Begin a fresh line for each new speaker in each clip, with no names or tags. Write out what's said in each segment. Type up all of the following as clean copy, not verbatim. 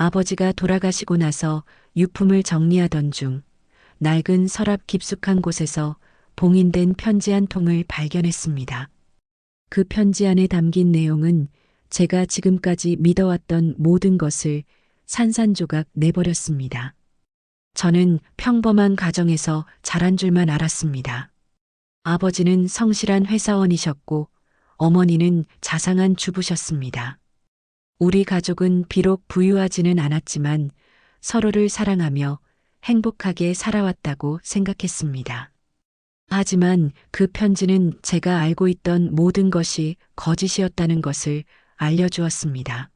아버지가 돌아가시고 나서 유품을 정리하던 중 낡은 서랍 깊숙한 곳에서 봉인된 편지 한 통을 발견했습니다. 그 편지 안에 담긴 내용은 제가 지금까지 믿어왔던 모든 것을 산산조각 내버렸습니다. 저는 평범한 가정에서 자란 줄만 알았습니다. 아버지는 성실한 회사원이셨고 어머니는 자상한 주부셨습니다. 우리 가족은 비록 부유하지는 않았지만 서로를 사랑하며 행복하게 살아왔다고 생각했습니다. 하지만 그 편지는 제가 알고 있던 모든 것이 거짓이었다는 것을 알려주었습니다.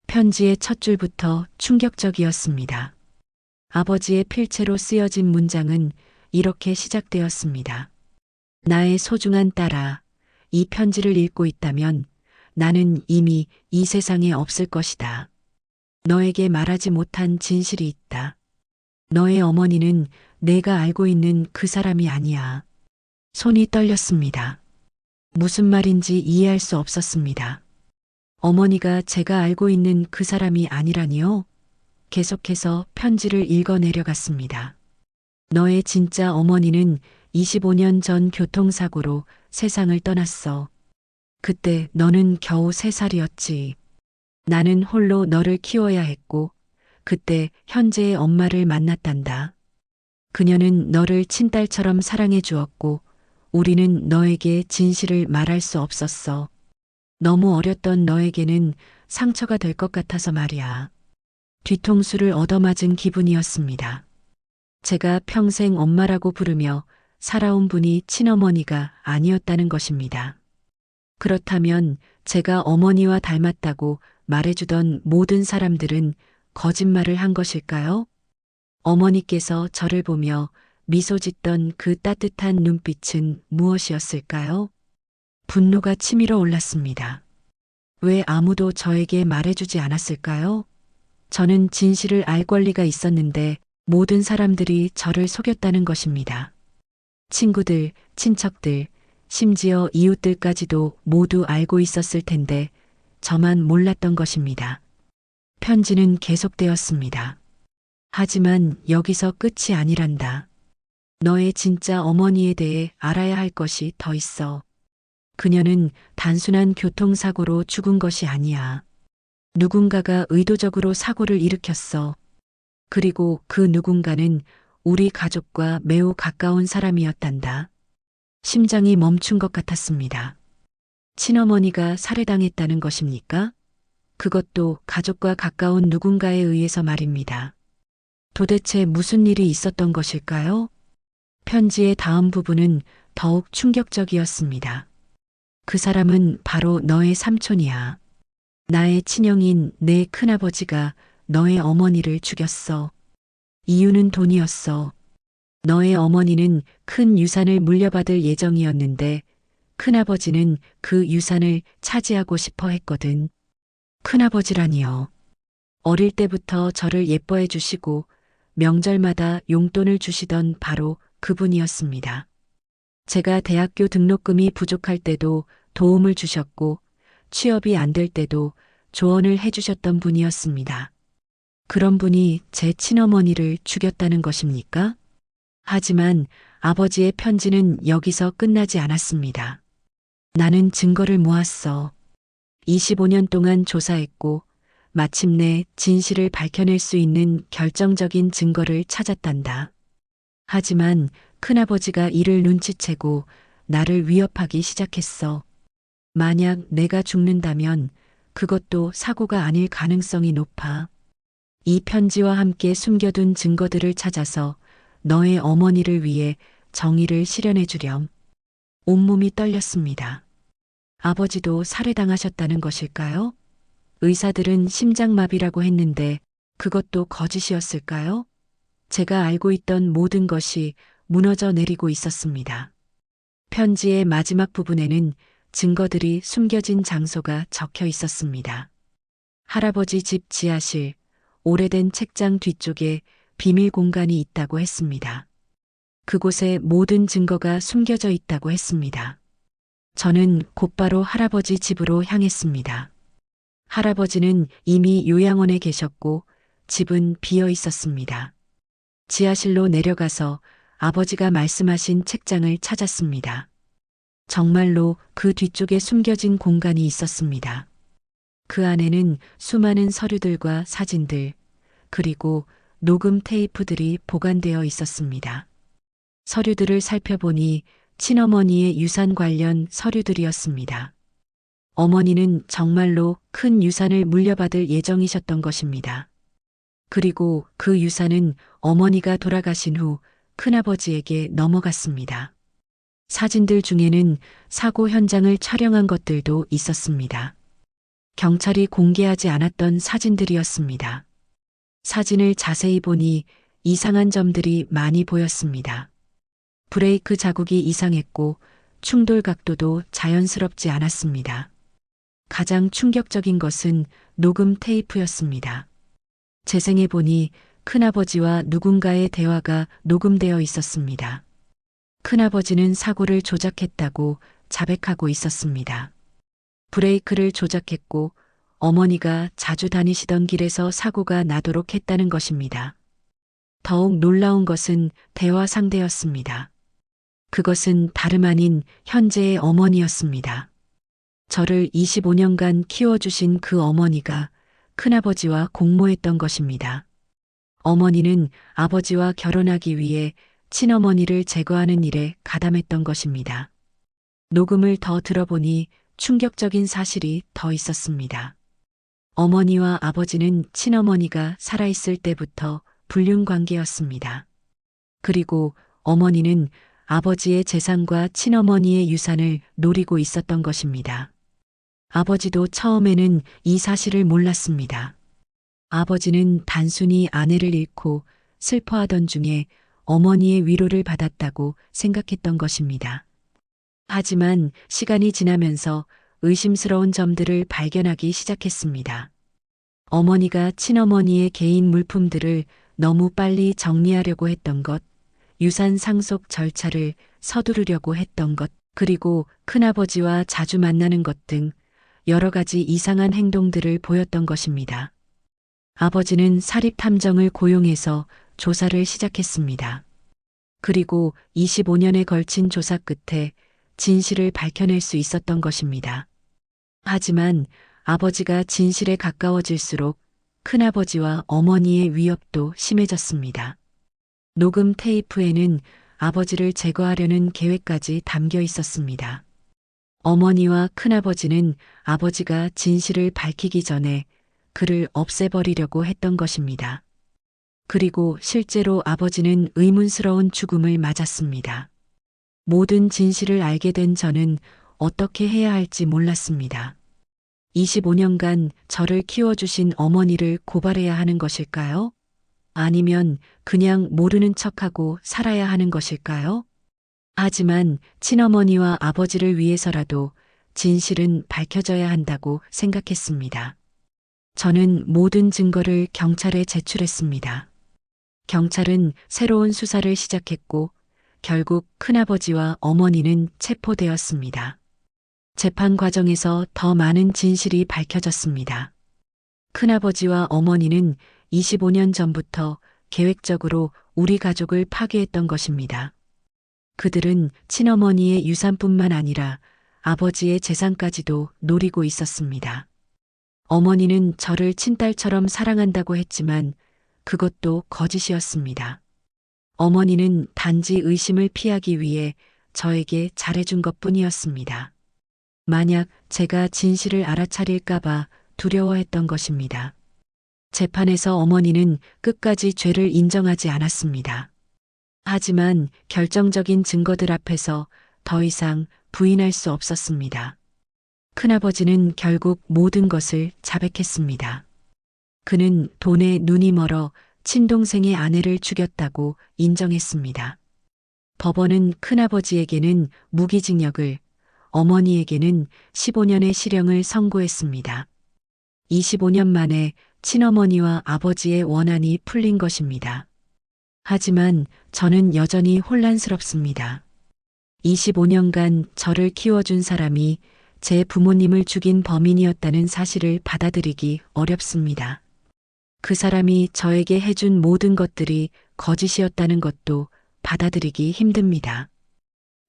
편지의 첫 줄부터 충격적이었습니다. 아버지의 필체로 쓰여진 문장은 이렇게 시작되었습니다. 나의 소중한 딸아, 이 편지를 읽고 있다면 나는 이미 이 세상에 없을 것이다. 너에게 말하지 못한 진실이 있다. 너의 어머니는 내가 알고 있는 그 사람이 아니야. 손이 떨렸습니다. 무슨 말인지 이해할 수 없었습니다. 어머니가 제가 알고 있는 그 사람이 아니라니요? 계속해서 편지를 읽어 내려갔습니다. 너의 진짜 어머니는 25년 전 교통사고로 세상을 떠났어. 그때 너는 겨우 3살이었지. 나는 홀로 너를 키워야 했고, 그때 현재의 엄마를 만났단다. 그녀는 너를 친딸처럼 사랑해 주었고, 우리는 너에게 진실을 말할 수 없었어. 너무 어렸던 너에게는 상처가 될 것 같아서 말이야. 뒤통수를 얻어맞은 기분이었습니다. 제가 평생 엄마라고 부르며 살아온 분이 친어머니가 아니었다는 것입니다. 그렇다면 제가 어머니와 닮았다고 말해주던 모든 사람들은 거짓말을 한 것일까요? 어머니께서 저를 보며 미소 짓던 그 따뜻한 눈빛은 무엇이었을까요? 분노가 치밀어 올랐습니다. 왜 아무도 저에게 말해주지 않았을까요? 저는 진실을 알 권리가 있었는데 모든 사람들이 저를 속였다는 것입니다. 친구들, 친척들, 심지어 이웃들까지도 모두 알고 있었을 텐데 저만 몰랐던 것입니다. 편지는 계속되었습니다. 하지만 여기서 끝이 아니란다. 너의 진짜 어머니에 대해 알아야 할 것이 더 있어. 그녀는 단순한 교통사고로 죽은 것이 아니야. 누군가가 의도적으로 사고를 일으켰어. 그리고 그 누군가는 우리 가족과 매우 가까운 사람이었단다. 심장이 멈춘 것 같았습니다. 친어머니가 살해당했다는 것입니까? 그것도 가족과 가까운 누군가에 의해서 말입니다. 도대체 무슨 일이 있었던 것일까요? 편지의 다음 부분은 더욱 충격적이었습니다. 그 사람은 바로 너의 삼촌이야. 나의 친형인 내 큰아버지가 너의 어머니를 죽였어. 이유는 돈이었어. 너의 어머니는 큰 유산을 물려받을 예정이었는데 큰아버지는 그 유산을 차지하고 싶어 했거든. 큰아버지라니요. 어릴 때부터 저를 예뻐해 주시고 명절마다 용돈을 주시던 바로 그분이었습니다. 제가 대학교 등록금이 부족할 때도 도움을 주셨고 취업이 안 될 때도 조언을 해주셨던 분이었습니다. 그런 분이 제 친어머니를 죽였다는 것입니까? 하지만 아버지의 편지는 여기서 끝나지 않았습니다. 나는 증거를 모았어. 25년 동안 조사했고 마침내 진실을 밝혀낼 수 있는 결정적인 증거를 찾았단다. 하지만 큰아버지가 이를 눈치채고 나를 위협하기 시작했어. 만약 내가 죽는다면 그것도 사고가 아닐 가능성이 높아. 이 편지와 함께 숨겨둔 증거들을 찾아서 너의 어머니를 위해 정의를 실현해 주렴. 온몸이 떨렸습니다. 아버지도 살해당하셨다는 것일까요? 의사들은 심장마비라고 했는데 그것도 거짓이었을까요? 제가 알고 있던 모든 것이 무너져 내리고 있었습니다. 편지의 마지막 부분에는 증거들이 숨겨진 장소가 적혀 있었습니다. 할아버지 집 지하실, 오래된 책장 뒤쪽에 비밀 공간이 있다고 했습니다. 그곳에 모든 증거가 숨겨져 있다고 했습니다. 저는 곧바로 할아버지 집으로 향했습니다. 할아버지는 이미 요양원에 계셨고 집은 비어 있었습니다. 지하실로 내려가서 아버지가 말씀하신 책장을 찾았습니다. 정말로 그 뒤쪽에 숨겨진 공간이 있었습니다. 그 안에는 수많은 서류들과 사진들, 그리고 녹음 테이프들이 보관되어 있었습니다. 서류들을 살펴보니 친어머니의 유산 관련 서류들이었습니다. 어머니는 정말로 큰 유산을 물려받을 예정이셨던 것입니다. 그리고 그 유산은 어머니가 돌아가신 후 큰아버지에게 넘어갔습니다. 사진들 중에는 사고 현장을 촬영한 것들도 있었습니다. 경찰이 공개하지 않았던 사진들이었습니다. 사진을 자세히 보니 이상한 점들이 많이 보였습니다. 브레이크 자국이 이상했고 충돌 각도도 자연스럽지 않았습니다. 가장 충격적인 것은 녹음 테이프였습니다. 재생해 보니 큰아버지와 누군가의 대화가 녹음되어 있었습니다. 큰아버지는 사고를 조작했다고 자백하고 있었습니다. 브레이크를 조작했고 어머니가 자주 다니시던 길에서 사고가 나도록 했다는 것입니다. 더욱 놀라운 것은 대화 상대였습니다. 그것은 다름 아닌 현재의 어머니였습니다. 저를 25년간 키워주신 그 어머니가 큰아버지와 공모했던 것입니다. 어머니는 아버지와 결혼하기 위해 친어머니를 제거하는 일에 가담했던 것입니다. 녹음을 더 들어보니 충격적인 사실이 더 있었습니다. 어머니와 아버지는 친어머니가 살아있을 때부터 불륜 관계였습니다. 그리고 어머니는 아버지의 재산과 친어머니의 유산을 노리고 있었던 것입니다. 아버지도 처음에는 이 사실을 몰랐습니다. 아버지는 단순히 아내를 잃고 슬퍼하던 중에 어머니의 위로를 받았다고 생각했던 것입니다. 하지만 시간이 지나면서 의심스러운 점들을 발견하기 시작했습니다. 어머니가 친어머니의 개인 물품들을 너무 빨리 정리하려고 했던 것, 유산 상속 절차를 서두르려고 했던 것, 그리고 큰아버지와 자주 만나는 것 등 여러 가지 이상한 행동들을 보였던 것입니다. 아버지는 사립탐정을 고용해서 조사를 시작했습니다. 그리고 25년에 걸친 조사 끝에 진실을 밝혀낼 수 있었던 것입니다. 하지만 아버지가 진실에 가까워질수록 큰아버지와 어머니의 위협도 심해졌습니다. 녹음 테이프에는 아버지를 제거하려는 계획까지 담겨 있었습니다. 어머니와 큰아버지는 아버지가 진실을 밝히기 전에 그를 없애버리려고 했던 것입니다. 그리고 실제로 아버지는 의문스러운 죽음을 맞았습니다. 모든 진실을 알게 된 저는 어떻게 해야 할지 몰랐습니다. 25년간 저를 키워주신 어머니를 고발해야 하는 것일까요? 아니면 그냥 모르는 척하고 살아야 하는 것일까요? 하지만 친어머니와 아버지를 위해서라도 진실은 밝혀져야 한다고 생각했습니다. 저는 모든 증거를 경찰에 제출했습니다. 경찰은 새로운 수사를 시작했고 결국 큰아버지와 어머니는 체포되었습니다. 재판 과정에서 더 많은 진실이 밝혀졌습니다. 큰아버지와 어머니는 25년 전부터 계획적으로 우리 가족을 파괴했던 것입니다. 그들은 친어머니의 유산뿐만 아니라 아버지의 재산까지도 노리고 있었습니다. 어머니는 저를 친딸처럼 사랑한다고 했지만 그것도 거짓이었습니다. 어머니는 단지 의심을 피하기 위해 저에게 잘해준 것뿐이었습니다. 만약 제가 진실을 알아차릴까봐 두려워했던 것입니다. 재판에서 어머니는 끝까지 죄를 인정하지 않았습니다. 하지만 결정적인 증거들 앞에서 더 이상 부인할 수 없었습니다. 큰아버지는 결국 모든 것을 자백했습니다. 그는 돈에 눈이 멀어 친동생의 아내를 죽였다고 인정했습니다. 법원은 큰아버지에게는 무기징역을, 어머니에게는 15년의 실형을 선고했습니다. 25년 만에 친어머니와 아버지의 원한이 풀린 것입니다. 하지만 저는 여전히 혼란스럽습니다. 25년간 저를 키워준 사람이 제 부모님을 죽인 범인이었다는 사실을 받아들이기 어렵습니다. 그 사람이 저에게 해준 모든 것들이 거짓이었다는 것도 받아들이기 힘듭니다.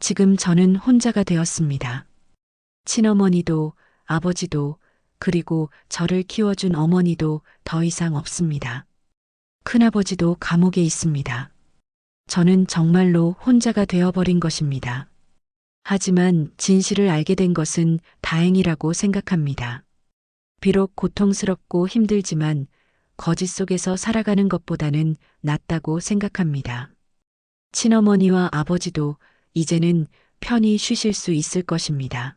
지금 저는 혼자가 되었습니다. 친어머니도 아버지도 그리고 저를 키워준 어머니도 더 이상 없습니다. 큰아버지도 감옥에 있습니다. 저는 정말로 혼자가 되어버린 것입니다. 하지만 진실을 알게 된 것은 다행이라고 생각합니다. 비록 고통스럽고 힘들지만 거짓 속에서 살아가는 것보다는 낫다고 생각합니다. 친어머니와 아버지도 이제는 편히 쉬실 수 있을 것입니다.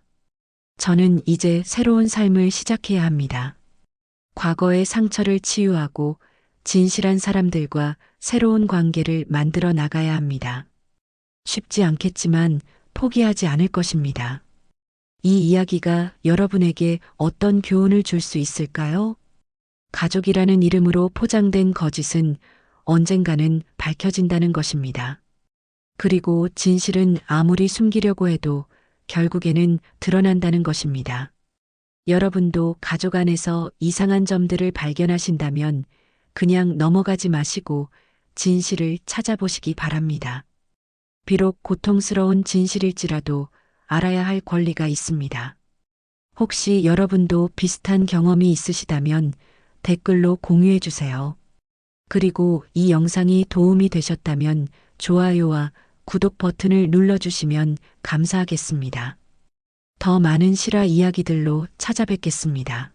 저는 이제 새로운 삶을 시작해야 합니다. 과거의 상처를 치유하고 진실한 사람들과 새로운 관계를 만들어 나가야 합니다. 쉽지 않겠지만 포기하지 않을 것입니다. 이 이야기가 여러분에게 어떤 교훈을 줄 수 있을까요? 가족이라는 이름으로 포장된 거짓은 언젠가는 밝혀진다는 것입니다. 그리고 진실은 아무리 숨기려고 해도 결국에는 드러난다는 것입니다. 여러분도 가족 안에서 이상한 점들을 발견하신다면 그냥 넘어가지 마시고 진실을 찾아보시기 바랍니다. 비록 고통스러운 진실일지라도 알아야 할 권리가 있습니다. 혹시 여러분도 비슷한 경험이 있으시다면 댓글로 공유해 주세요. 그리고 이 영상이 도움이 되셨다면 좋아요와 구독 버튼을 눌러주시면 감사하겠습니다. 더 많은 실화 이야기들로 찾아뵙겠습니다.